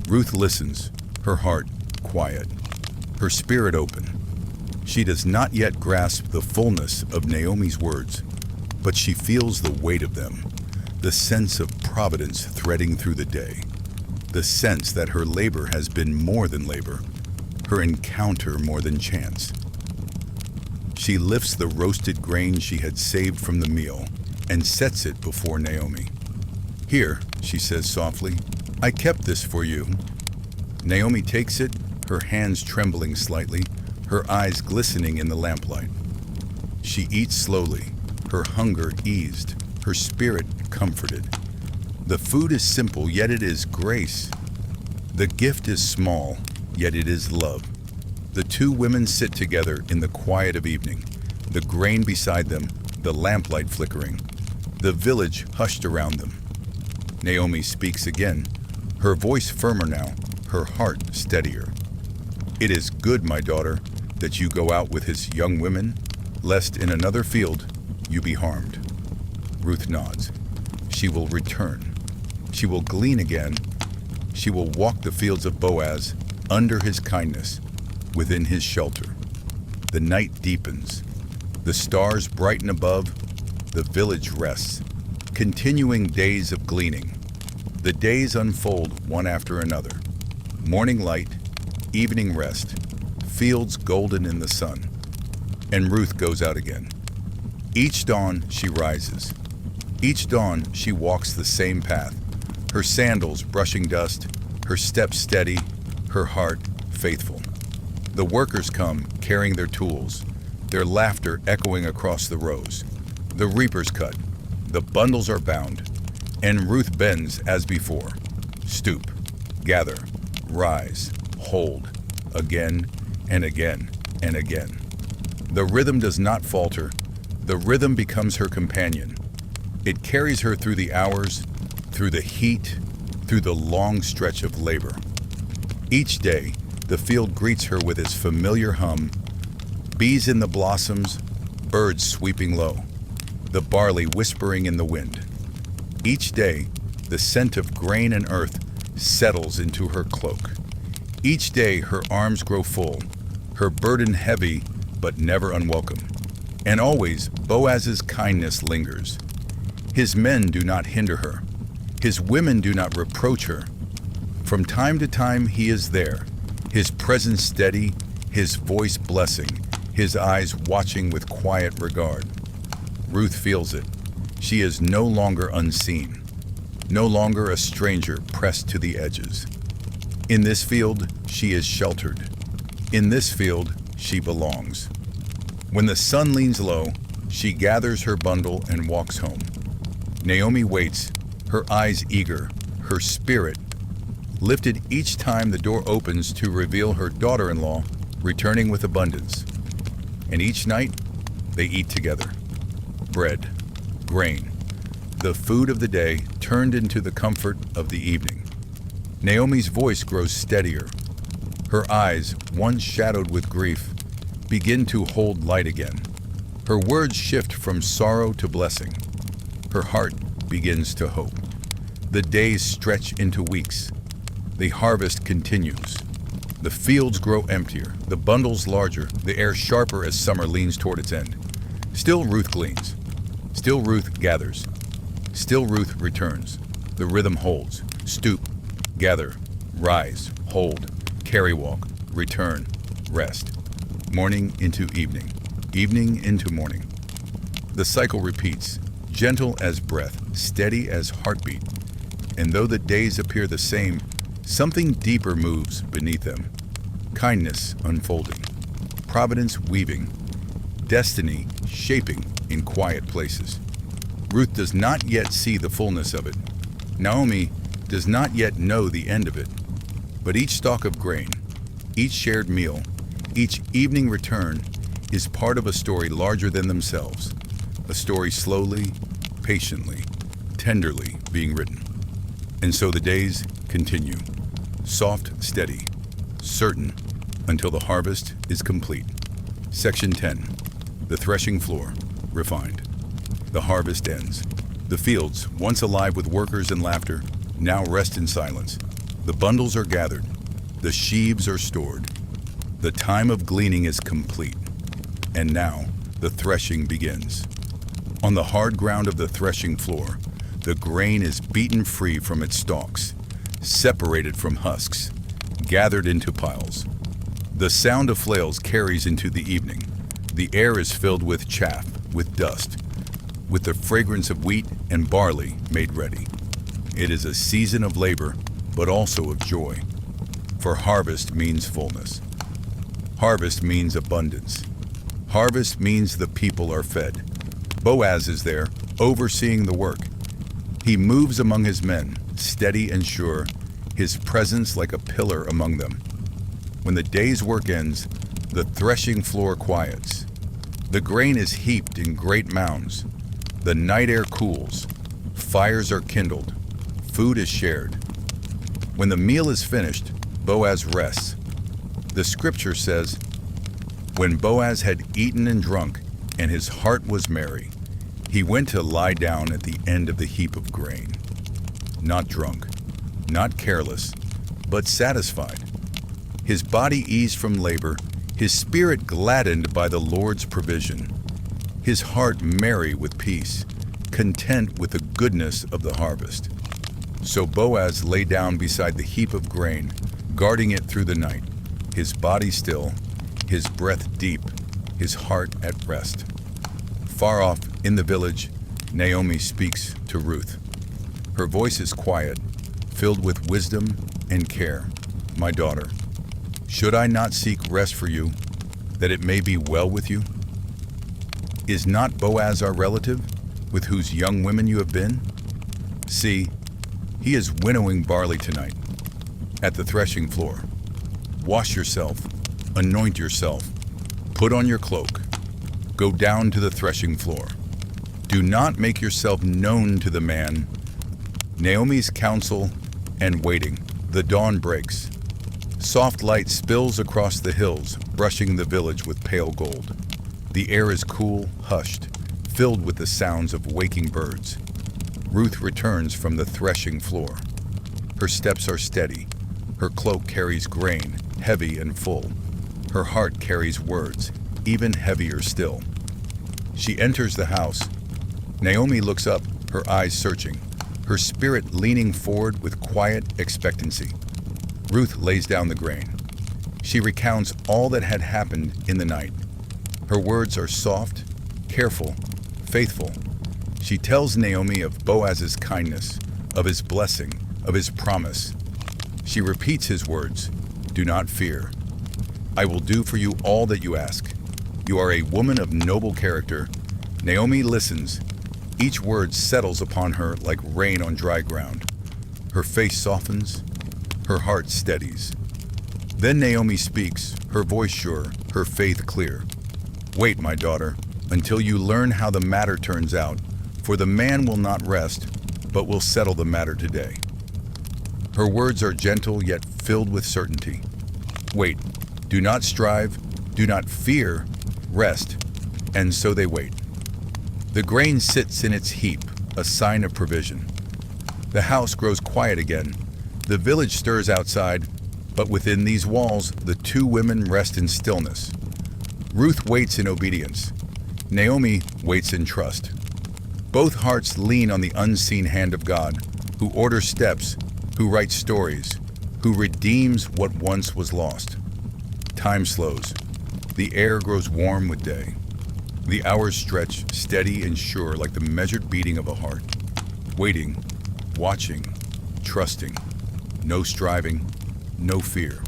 [SPEAKER 1] Ruth listens, her heart quiet, her spirit open. She does not yet grasp the fullness of Naomi's words, but she feels the weight of them, the sense of providence threading through the day, the sense that her labor has been more than labor, her encounter more than chance. She lifts the roasted grain she had saved from the meal and sets it before Naomi. "Here," she says softly, "I kept this for you." Naomi takes it, her hands trembling slightly, her eyes glistening in the lamplight. She eats slowly, her hunger eased, her spirit comforted. The food is simple, yet it is grace. The gift is small, yet it is love. The two women sit together in the quiet of evening, the grain beside them, the lamplight flickering, the village hushed around them. Naomi speaks again, her voice firmer now, her heart steadier. "It is good, my daughter, that you go out with his young women, lest in another field you be harmed." Ruth nods. She will return. She will glean again. She will walk the fields of Boaz under his kindness, within his shelter. The night deepens. The stars brighten above. The village rests. Continuing days of gleaning. The days unfold one after another. Morning light, evening rest, fields golden in the sun. And Ruth goes out again. Each dawn she rises. Each dawn she walks the same path, her sandals brushing dust, her steps steady, her heart faithful. The workers come carrying their tools, their laughter echoing across the rows. The reapers cut, the bundles are bound, and Ruth bends as before. Stoop, gather, rise, hold, again and again and again. The rhythm does not falter. The rhythm becomes her companion. It carries her through the hours, through the heat, through the long stretch of labor. Each day, the field greets her with its familiar hum, bees in the blossoms, birds sweeping low, the barley whispering in the wind. Each day, the scent of grain and earth settles into her cloak. Each day, her arms grow full, her burden heavy but never unwelcome. And always, Boaz's kindness lingers. His men do not hinder her. His women do not reproach her. From time to time, he is there, his presence steady, his voice blessing, his eyes watching with quiet regard. Ruth feels it. She is no longer unseen, no longer a stranger pressed to the edges. In this field, she is sheltered. In this field, she belongs. When the sun leans low, she gathers her bundle and walks home. Naomi waits, her eyes eager, her spirit lifted each time the door opens to reveal her daughter-in-law returning with abundance. And each night, they eat together. Bread, grain, the food of the day turned into the comfort of the evening. Naomi's voice grows steadier. Her eyes, once shadowed with grief, begin to hold light again. Her words shift from sorrow to blessing. Her heart begins to hope. The days stretch into weeks. The harvest continues. The fields grow emptier, the bundles larger, the air sharper as summer leans toward its end. Still Ruth gleans. Still Ruth gathers. Still Ruth returns. The rhythm holds. Stoop, gather, rise, hold, carry walk, return, rest. Morning into evening, evening into morning. The cycle repeats, gentle as breath, steady as heartbeat. And though the days appear the same, something deeper moves beneath them. Kindness unfolding, providence weaving, destiny shaping in quiet places. Ruth does not yet see the fullness of it. Naomi does not yet know the end of it. But each stalk of grain, each shared meal, each evening return is part of a story larger than themselves. A story slowly, patiently, tenderly being written. And so the days continue, soft, steady, certain, until the harvest is complete. Section 10. The threshing floor, refined. The harvest ends. The fields, once alive with workers and laughter, now rest in silence. The bundles are gathered. The sheaves are stored. The time of gleaning is complete. And now the threshing begins. On the hard ground of the threshing floor, the grain is beaten free from its stalks, separated from husks, gathered into piles. The sound of flails carries into the evening. The air is filled with chaff, with dust, with the fragrance of wheat and barley made ready. It is a season of labor, but also of joy. For harvest means fullness. Harvest means abundance. Harvest means the people are fed. Boaz is there, overseeing the work. He moves among his men, steady and sure, his presence like a pillar among them. When the day's work ends, the threshing floor quiets. The grain is heaped in great mounds. The night air cools. Fires are kindled. Food is shared. When the meal is finished, Boaz rests. The scripture says, "When Boaz had eaten and drunk, and his heart was merry, he went to lie down at the end of the heap of grain." Not drunk, not careless, but satisfied. His body eased from labor, his spirit gladdened by the Lord's provision, his heart merry with peace, content with the goodness of the harvest. So Boaz lay down beside the heap of grain, guarding it through the night, his body still, his breath deep, his heart at rest. Far off in the village, Naomi speaks to Ruth. Her voice is quiet, filled with wisdom and care. "My daughter, should I not seek rest for you, that it may be well with you? Is not Boaz our relative, with whose young women you have been? See, he is winnowing barley tonight, at the threshing floor. Wash yourself, anoint yourself, put on your cloak, go down to the threshing floor. Do not make yourself known to the man." Naomi's counsel and waiting. The dawn breaks. Soft light spills across the hills, brushing the village with pale gold. The air is cool, hushed, filled with the sounds of waking birds. Ruth returns from the threshing floor. Her steps are steady. Her cloak carries grain, heavy and full. Her heart carries words, even heavier still. She enters the house. Naomi looks up, her eyes searching, her spirit leaning forward with quiet expectancy. Ruth lays down the grain. She recounts all that had happened in the night. Her words are soft, careful, faithful. She tells Naomi of Boaz's kindness, of his blessing, of his promise. She repeats his words, "Do not fear. I will do for you all that you ask. You are a woman of noble character." Naomi listens. Each word settles upon her like rain on dry ground. Her face softens, her heart steadies. Then Naomi speaks, her voice sure, her faith clear. "Wait, my daughter, until you learn how the matter turns out, for the man will not rest, but will settle the matter today." Her words are gentle yet filled with certainty. Wait, do not strive, do not fear, rest. And so they wait. The grain sits in its heap, a sign of provision. The house grows quiet again. The village stirs outside, but within these walls, the two women rest in stillness. Ruth waits in obedience. Naomi waits in trust. Both hearts lean on the unseen hand of God, who orders steps, who writes stories, who redeems what once was lost. Time slows. The air grows warm with day. The hours stretch steady and sure like the measured beating of a heart. Waiting, watching, trusting. No striving, no fear.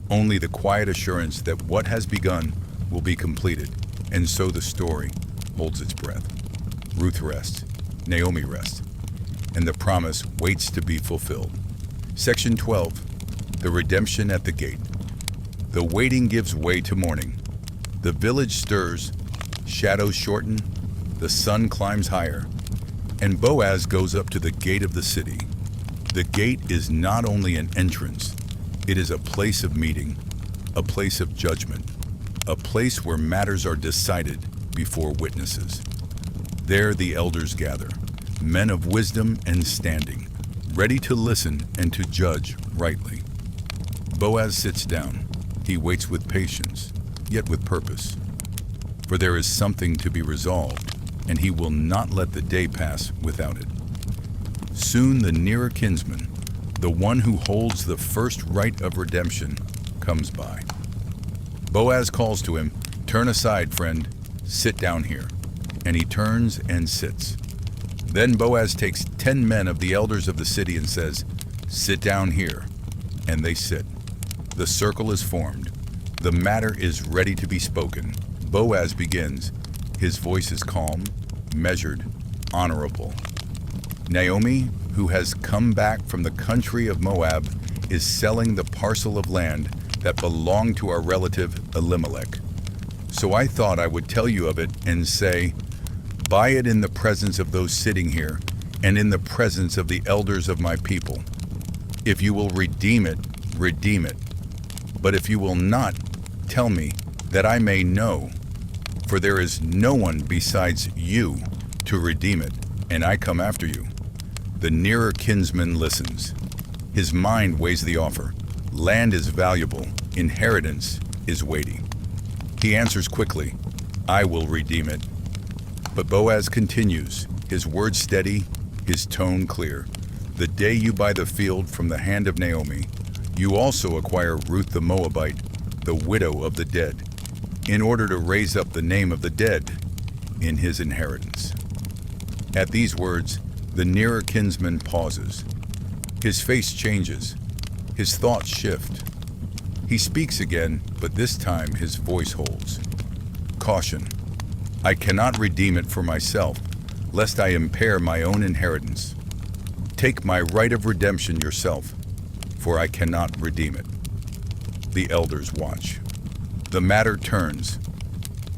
[SPEAKER 1] Only the quiet assurance that what has begun will be completed. And so the story holds its breath. Ruth rests, Naomi rests, and the promise waits to be fulfilled. Section 12. The redemption at the gate. The waiting gives way to morning. The village stirs, shadows shorten, the sun climbs higher, and Boaz goes up to the gate of the city. The gate is not only an entrance, it is a place of meeting, a place of judgment, a place where matters are decided before witnesses. There the elders gather, men of wisdom and standing, ready to listen and to judge rightly. Boaz sits down. He waits with patience, yet with purpose. For there is something to be resolved, and he will not let the day pass without it. Soon the nearer kinsman, the one who holds the first right of redemption, comes by. Boaz calls to him, "Turn aside, friend, sit down here." And he turns and sits. Then Boaz takes 10 men of the elders of the city and says, "Sit down here." And they sit. The circle is formed. The matter is ready to be spoken. Boaz begins. His voice is calm, measured, honorable. Naomi, who has come back from the country of Moab, is selling the parcel of land that belonged to our relative Elimelech. So I thought I would tell you of it and say, buy it in the presence of those sitting here and in the presence of the elders of my people. If you will redeem it, redeem it. But if you will not, tell me, that I may know. For there is no one besides you to redeem it, and I come after you. The nearer kinsman listens. His mind weighs the offer. Land is valuable. Inheritance is weighty. He answers quickly, I will redeem it. But Boaz continues, his words steady, his tone clear. The day you buy the field from the hand of Naomi, you also acquire Ruth the Moabite, the widow of the dead, in order to raise up the name of the dead in his inheritance. At these words, the nearer kinsman pauses. His face changes. His thoughts shift. He speaks again, but this time his voice holds. Caution. I cannot redeem it for myself, lest I impair my own inheritance. Take my right of redemption yourself, for I cannot redeem it. The elders watch. The matter turns.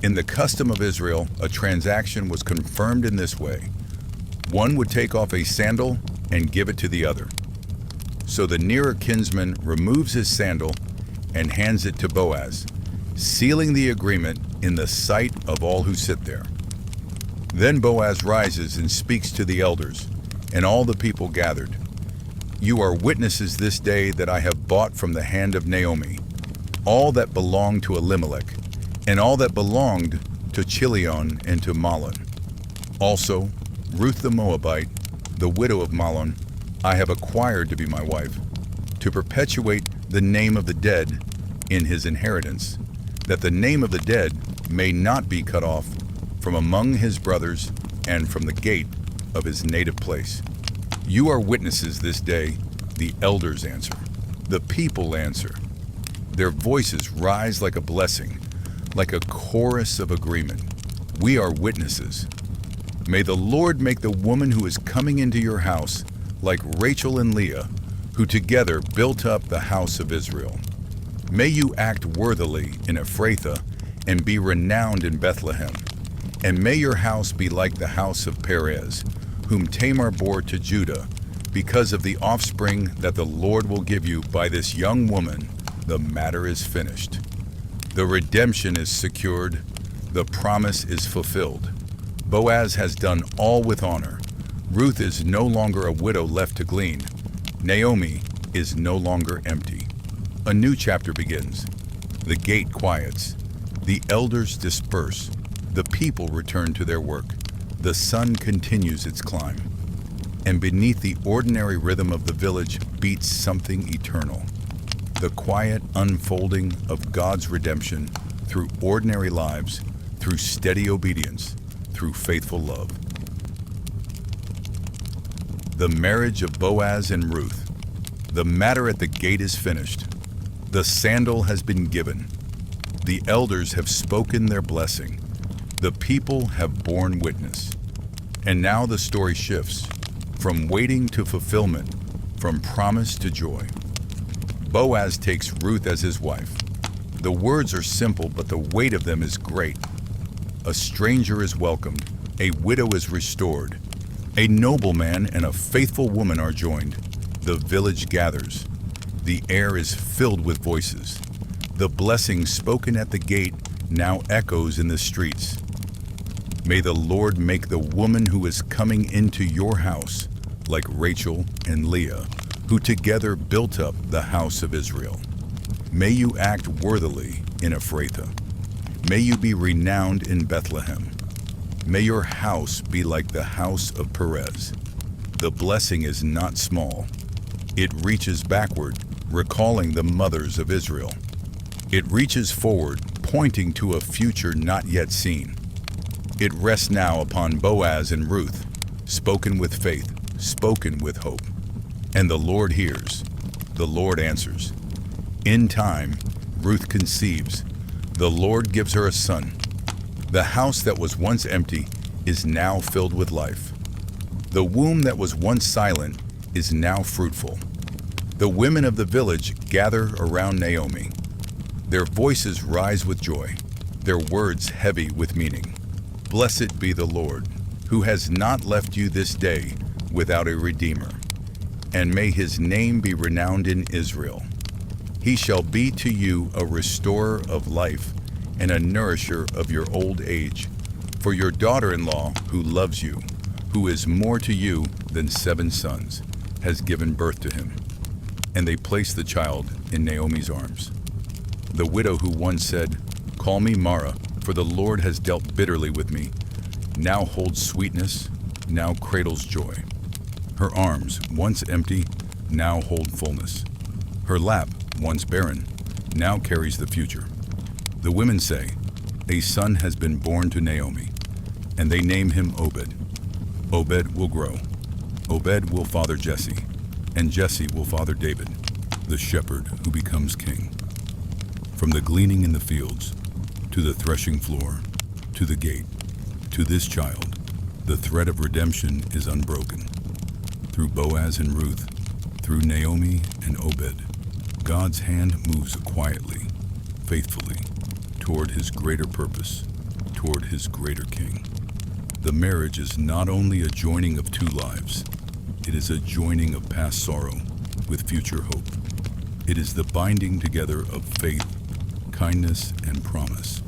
[SPEAKER 1] In the custom of Israel, a transaction was confirmed in this way. One would take off a sandal and give it to the other. So the nearer kinsman removes his sandal and hands it to Boaz, sealing the agreement in the sight of all who sit there. Then Boaz rises and speaks to the elders and all the people gathered. You are witnesses this day that I have bought from the hand of Naomi all that belonged to Elimelech and all that belonged to Chilion and to Mahlon. Also, Ruth the Moabite, the widow of Mahlon, I have acquired to be my wife, to perpetuate the name of the dead in his inheritance, that the name of the dead may not be cut off from among his brothers and from the gate of his native place. You are witnesses this day, the elders answer. The people answer. Their voices rise like a blessing, like a chorus of agreement. We are witnesses. May the Lord make the woman who is coming into your house like Rachel and Leah, who together built up the house of Israel. May you act worthily in Ephrathah and be renowned in Bethlehem. And may your house be like the house of Perez, whom Tamar bore to Judah, because of the offspring that the Lord will give you by this young woman. The matter is finished. The redemption is secured. The promise is fulfilled. Boaz has done all with honor. Ruth is no longer a widow left to glean. Naomi is no longer empty. A new chapter begins. The gate quiets. The elders disperse. The people return to their work. The sun continues its climb. And beneath the ordinary rhythm of the village beats something eternal. The quiet unfolding of God's redemption through ordinary lives, through steady obedience, through faithful love. The marriage of Boaz and Ruth. The matter at the gate is finished. The sandal has been given. The elders have spoken their blessing. The people have borne witness. And now the story shifts, from waiting to fulfillment, from promise to joy. Boaz takes Ruth as his wife. The words are simple, but the weight of them is great. A stranger is welcomed. A widow is restored. A nobleman and a faithful woman are joined. The village gathers. The air is filled with voices. The blessing spoken at the gate now echoes in the streets. May the Lord make the woman who is coming into your house like Rachel and Leah, who together built up the house of Israel. May you act worthily in Ephrathah. May you be renowned in Bethlehem. May your house be like the house of Perez. The blessing is not small. It reaches backward, recalling the mothers of Israel. It reaches forward, pointing to a future not yet seen. It rests now upon Boaz and Ruth, spoken with faith, spoken with hope. And the Lord hears, the Lord answers. In time, Ruth conceives. The Lord gives her a son. The house that was once empty is now filled with life. The womb that was once silent is now fruitful. The women of the village gather around Naomi. Their voices rise with joy, their words heavy with meaning. Blessed be the Lord, who has not left you this day without a redeemer. And may his name be renowned in Israel. He shall be to you a restorer of life and a nourisher of your old age. For your daughter-in-law, who loves you, who is more to you than 7 sons, has given birth to him. And they placed the child in Naomi's arms. The widow who once said, "Call me Mara, for the Lord has dealt bitterly with me," now holds sweetness, now cradles joy. Her arms, once empty, now hold fullness. Her lap, once barren, now carries the future. The women say, "A son has been born to Naomi," and they name him Obed. Obed will grow. Obed will father Jesse, and Jesse will father David, the shepherd who becomes king. From the gleaning in the fields, to the threshing floor, to the gate, to this child, the thread of redemption is unbroken. Through Boaz and Ruth, through Naomi and Obed, God's hand moves quietly, faithfully, toward his greater purpose, toward his greater king. The marriage is not only a joining of 2 lives, it is a joining of past sorrow with future hope. It is the binding together of faith, kindness, and promise,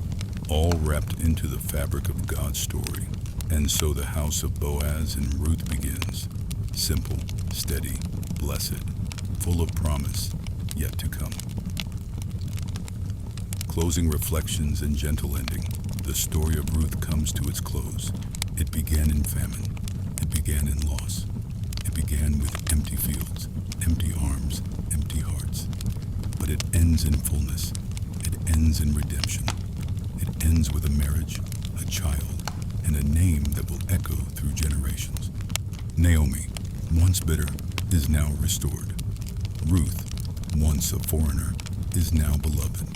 [SPEAKER 1] all wrapped into the fabric of God's story. And so the house of Boaz and Ruth begins, simple, steady, blessed, full of promise, yet to come. Closing reflections and gentle ending, the story of Ruth comes to its close. It began in famine. It began in loss. It began with empty fields, empty arms, empty hearts. But it ends in fullness. It ends in redemption. It ends with a marriage, a child, and a name that will echo through generations. Naomi, once bitter, is now restored. Ruth, once a foreigner, is now beloved.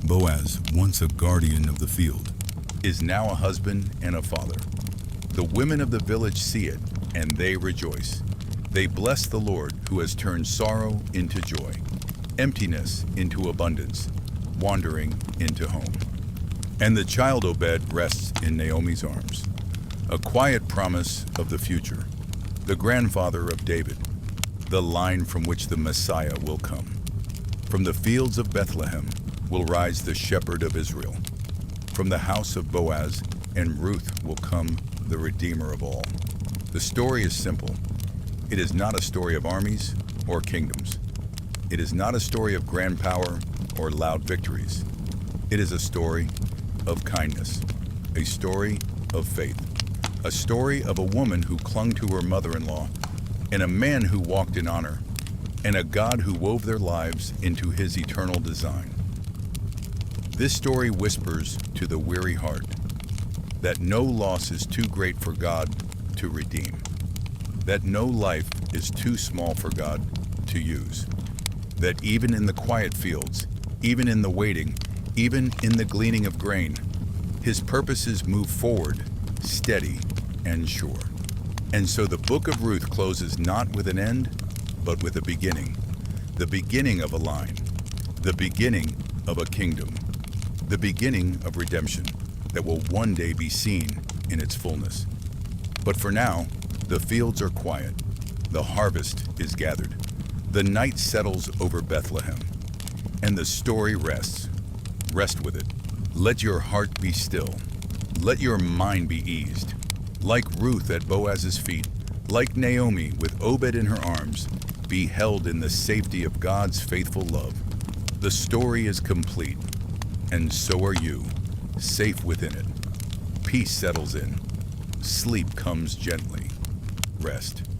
[SPEAKER 1] Boaz, once a guardian of the field, is now a husband and a father. The women of the village see it, and they rejoice. They bless the Lord, who has turned sorrow into joy, emptiness into abundance, wandering into home. And the child Obed rests in Naomi's arms, a quiet promise of the future, the grandfather of David, the line from which the Messiah will come. From the fields of Bethlehem will rise the shepherd of Israel. From the house of Boaz and Ruth will come the Redeemer of all. The story is simple. It is not a story of armies or kingdoms. It is not a story of grand power or loud victories. It is a story of kindness, a story of faith, a story of a woman who clung to her mother-in-law, and a man who walked in honor, and a God who wove their lives into his eternal design. This story whispers to the weary heart that no loss is too great for God to redeem, that no life is too small for God to use, that even in the quiet fields, even in the waiting, even in the gleaning of grain, his purposes move forward, steady and sure. And so the book of Ruth closes not with an end, but with a beginning, the beginning of a line, the beginning of a kingdom, the beginning of redemption that will one day be seen in its fullness. But for now, the fields are quiet, the harvest is gathered, The night settles over Bethlehem, and the story rests. Rest with it. Let your heart be still. Let your mind be eased. Like Ruth at Boaz's feet, like Naomi with Obed in her arms, be held in the safety of God's faithful love. The story is complete, and so are you, safe within it. Peace settles in. Sleep comes gently. Rest.